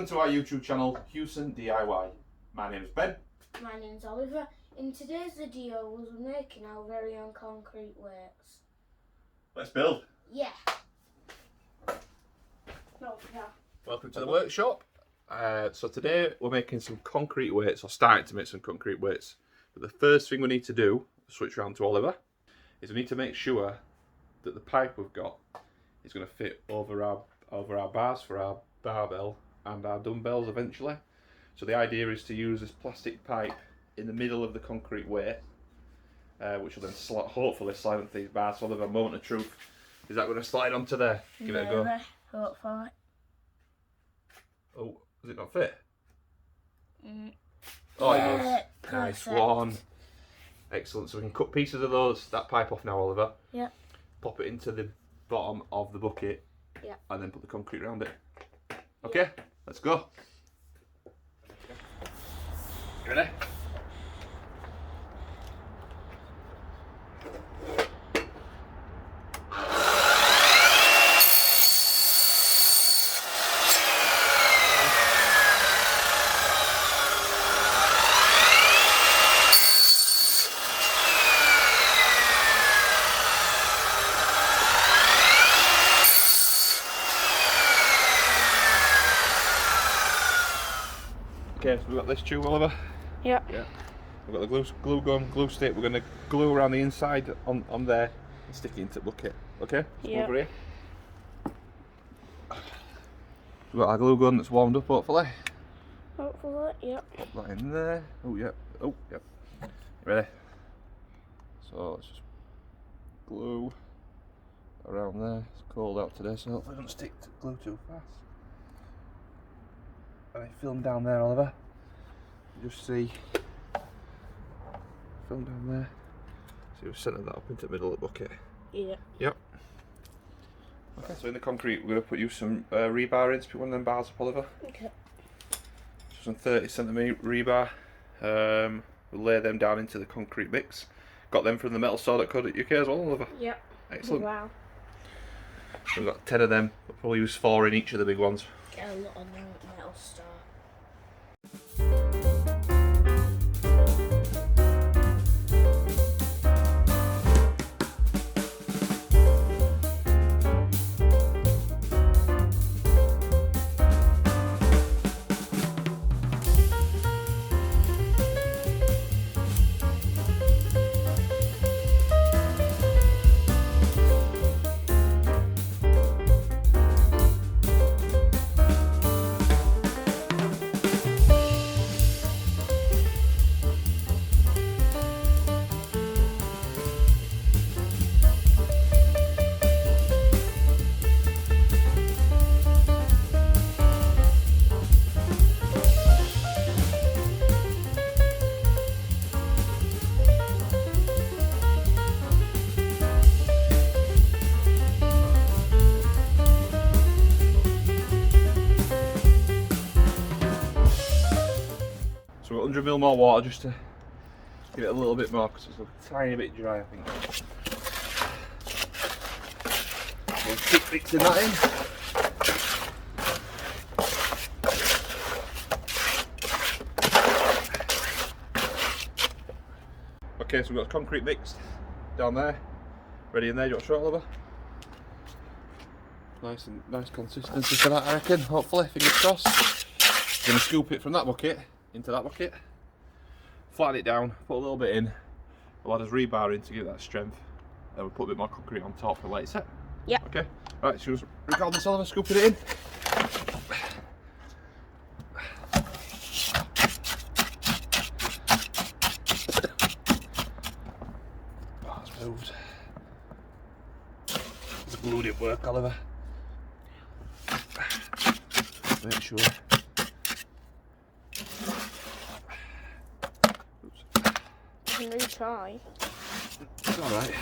Welcome to our YouTube channel, Huson DIY. My name is Ben. My name's Oliver. In today's video, we're making our very own concrete works. Let's build. Yeah. No, yeah. Welcome to the workshop. So today we're making some concrete weights, or starting to make some concrete weights. But the first thing we need to do, switch around to Oliver, is we need to make sure that the pipe we've got is going to fit over our bars for our barbell and our dumbbells eventually. So the idea is to use this plastic pipe in the middle of the concrete weight, which will then hopefully slide onto these bars. So Oliver, moment of truth, is that going to slide onto there? Give it a go. Hopefully. Oh, does it not fit? Oh, it does. Nice one. Excellent. So we can cut pieces of that pipe off now, Oliver. Yeah. Pop it into the bottom of the bucket. Yeah. And then put the concrete around it. Okay, let's go. You ready? Okay, so we've got this tube, Oliver. Yeah. Yeah. We've got the glue gun, glue stick. We're going to glue around the inside on there and stick it into the bucket. Okay? Yeah. Over here. We've got our glue gun that's warmed up, hopefully. Hopefully, yeah. Pop that in there. Oh, yeah. Oh, yeah. Ready? So let's just glue around there. It's cold out today, so hopefully it doesn't stick to glue too fast. And I film down there, Oliver. You just see, film down there. So we've centred that up into the middle of the bucket. Yeah. Yep. Okay, so in the concrete, we're going to put some rebar in to put one of them bars up, Oliver. Okay. So some 30cm rebar. We'll lay them down into the concrete mix. Got them from the metal store.co.uk as well, Oliver. Yep. Excellent. Wow. We've got 10 of them. We'll probably use 4 in each of the big ones. Get a lot on the metal star. So we've got 100ml more water just to give it a little bit more because it's a tiny bit dry, I think. We'll keep mixing that in. Okay, so we've got concrete mixed down there, ready in there. Do you want to show it, Oliver? Nice consistency for that, I reckon. Hopefully, fingers crossed. I'm going to scoop it from that bucket into that bucket, flatten it down, put a little bit in, we'll add his rebar in to give that strength, then we'll put a bit more concrete on top and let it set. Yeah. Okay, right, so just record this, Oliver, scooping it in. Oh, it's moved. The glue didn't work, Oliver. Make sure. You can retry. It's alright.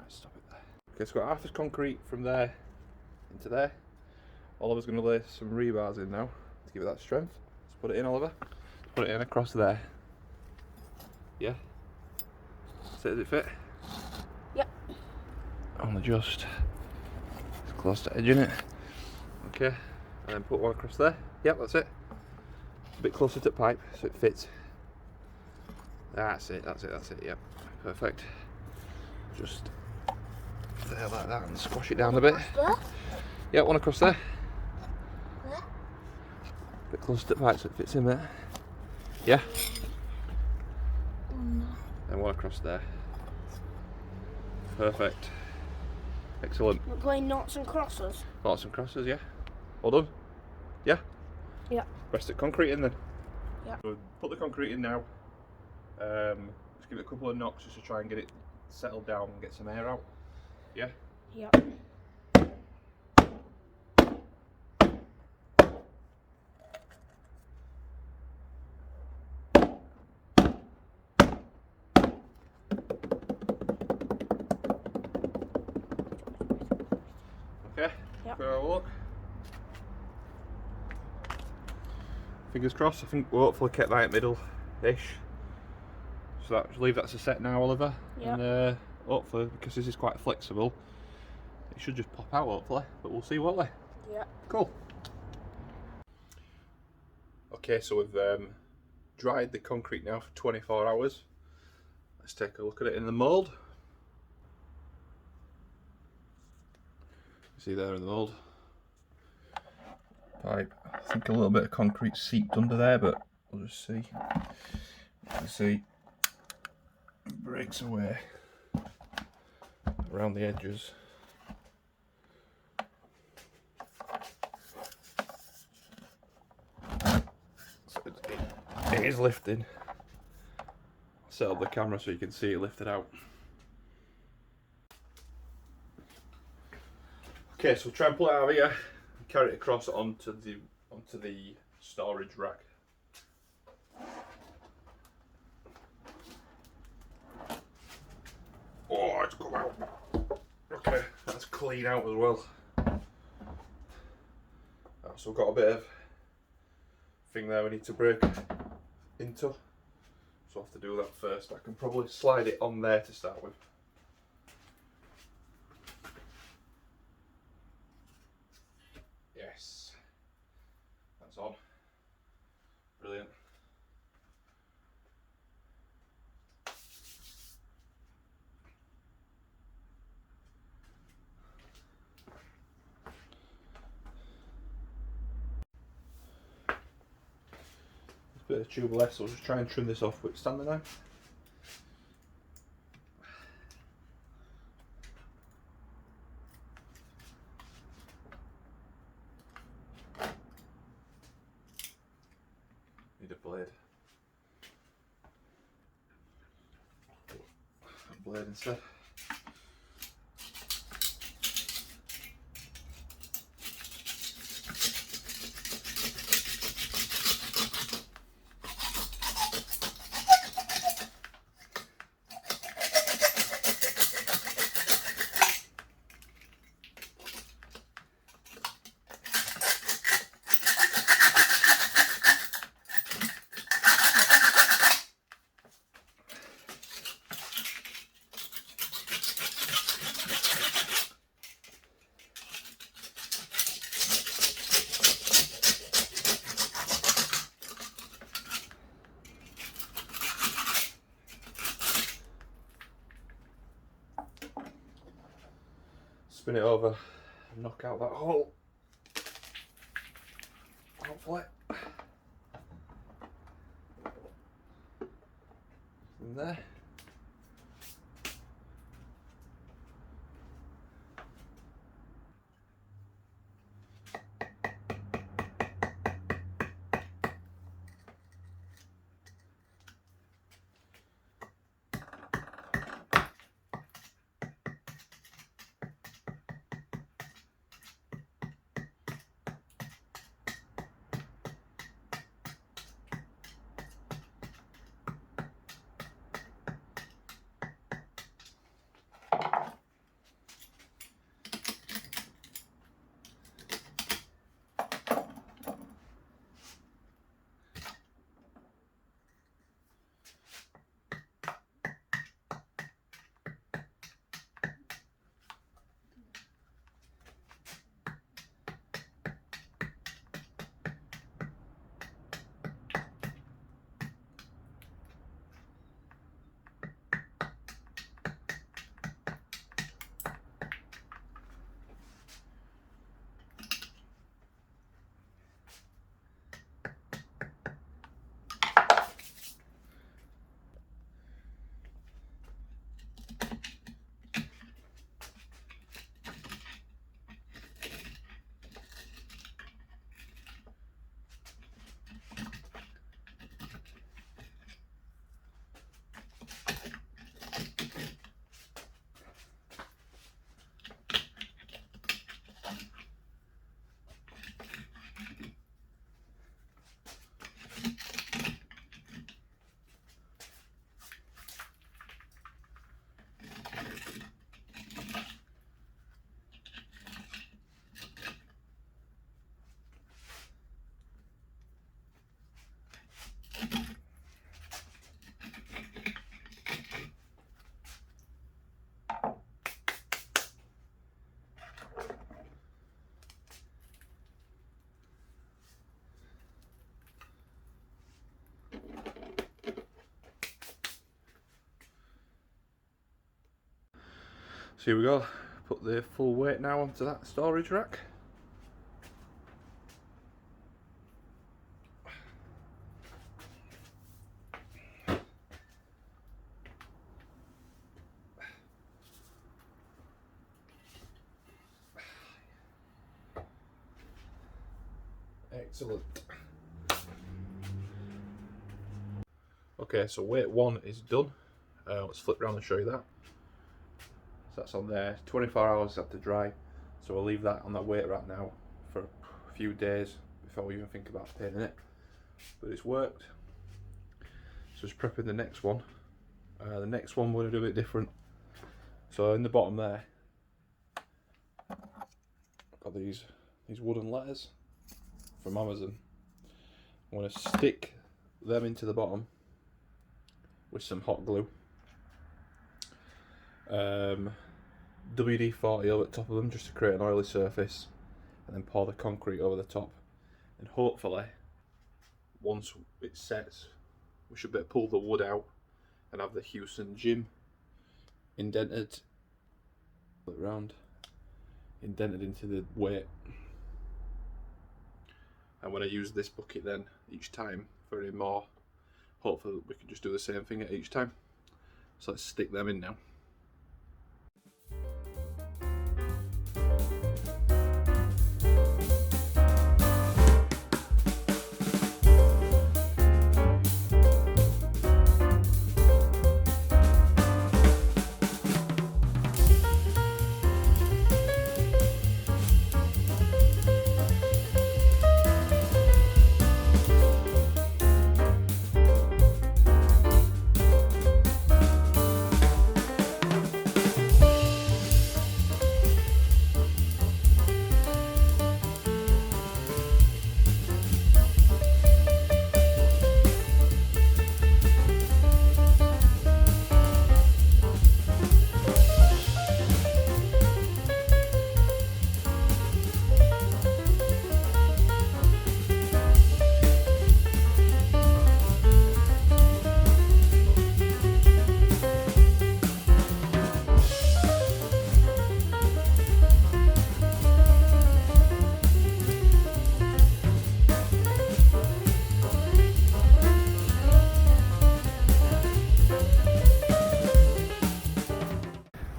Stop it there. Okay, so got half this concrete from there into there. Oliver's going to lay some rebars in now to give it that strength. Let's put it in, Oliver. Put it in across there. Yeah? Does it fit? Yep. Only just. It's close to edging it. Okay. And then put one across there. Yep, that's it. A bit closer to the pipe so it fits. That's it, yep. Perfect. Just there like that and squash it down a bit. Yeah, one across there. There? A bit closer to the pipe so it fits in there. Yeah? And one across there. Perfect. Excellent. We're playing knots and crosses. Knots and crosses, yeah. All done? Yeah? Yeah. Rest the concrete in then. Yeah. So put the concrete in now. Just give it a couple of knocks just to try and get it settled down and get some air out. Yeah? Yeah. Okay? Yep. Have a look. Fingers crossed, I think we'll hopefully keep that middle-ish. So that, leave that as a set now, Oliver. Yep. And hopefully, because this is quite flexible, it should just pop out hopefully, but we'll see, won't we? Yeah. Cool. Okay, so we've dried the concrete now for 24 hours. Let's take a look at it in the mould. See there in the mould. Pipe. I think a little bit of concrete seeped under there, but we'll just see. You can see it breaks away around the edges. So it is lifting. Set up the camera so you can see it lifted out. Okay, so we'll try and pull it out of here and carry it across onto the storage rack. Oh, it's come out. Okay, that's clean out as well. So we've got a bit of thing there we need to break into. So I'll have to do that first. I can probably slide it on there to start with. Yes, that's on. Brilliant. Bit of tube left, so I'll just try and trim this off with standing knife. Need a blade. A blade instead. Spin it over and knock out that hole. Hopefully. In there. So here we go, put the full weight now onto that storage rack. Excellent. Okay, so weight 1 is done. Let's flip around and show you that. So that's on there, 24 hours have to dry. So we'll leave that on that weight rack now for a few days before we even think about painting it. But it's worked. So just prepping the next one. The next one we're going to do a bit different. So in the bottom there, I've got these wooden letters from Amazon. I'm going to stick them into the bottom with some hot glue. WD-40 over the top of them just to create an oily surface, and then pour the concrete over the top, and hopefully once it sets we should be able to pull the wood out and have the Huson gym indented, flip round, indented into the weight. And when I use this bucket then each time for any more, hopefully we can just do the same thing at each time. So let's stick them in now.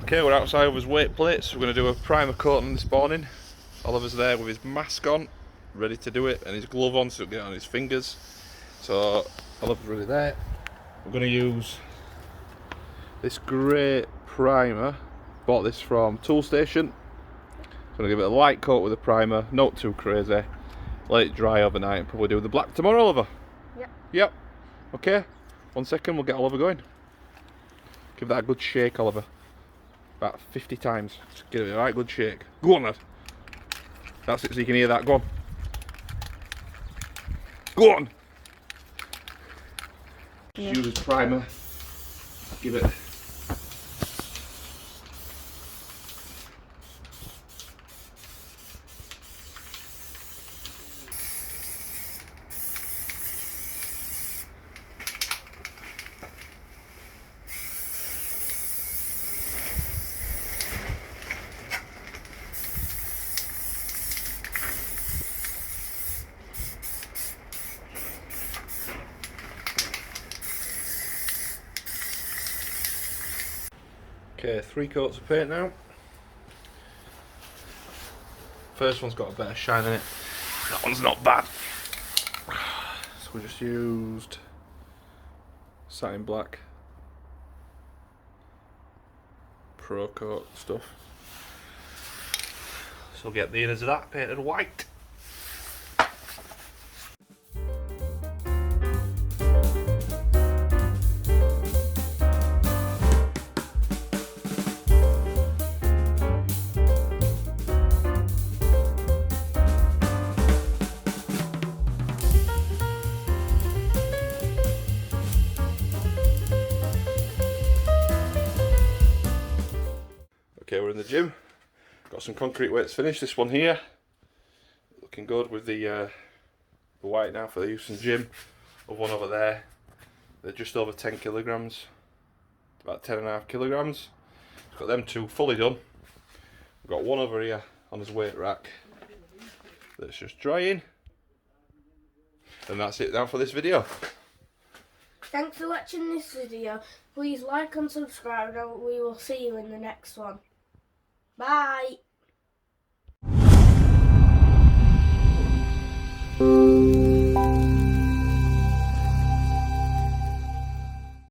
Okay, we're outside with his weight plates. We're going to do a primer coating this morning. Oliver's there with his mask on, ready to do it, and his glove on so it'll get on his fingers. So Oliver's really there. We're going to use this grey primer. Bought this from Toolstation. Going to give it a light coat with a primer, not too crazy. Let it dry overnight and probably do the black tomorrow, Oliver. Yep. Yep. Okay. 1 second, we'll get Oliver going. Give that a good shake, Oliver. About 50 times. Just give it a right good shake. Go on, lad. That's it, so you can hear that. Go on. Go on. Yeah. Just use this primer. Give it. Okay, 3 coats of paint now. First one's got a better shine in it. That one's not bad. So we just used satin black, Pro Coat stuff. So we'll get the inners of that painted white. Okay, we're in the gym. Got some concrete weights finished. This one here, looking good with the white now for the Huson gym. Of one over there, they're just over 10 kilograms, about 10.5 kilograms. Got them two fully done. We've got one over here on his weight rack that's just drying. And that's it now for this video. Thanks for watching this video. Please like and subscribe and we will see you in the next one. Bye.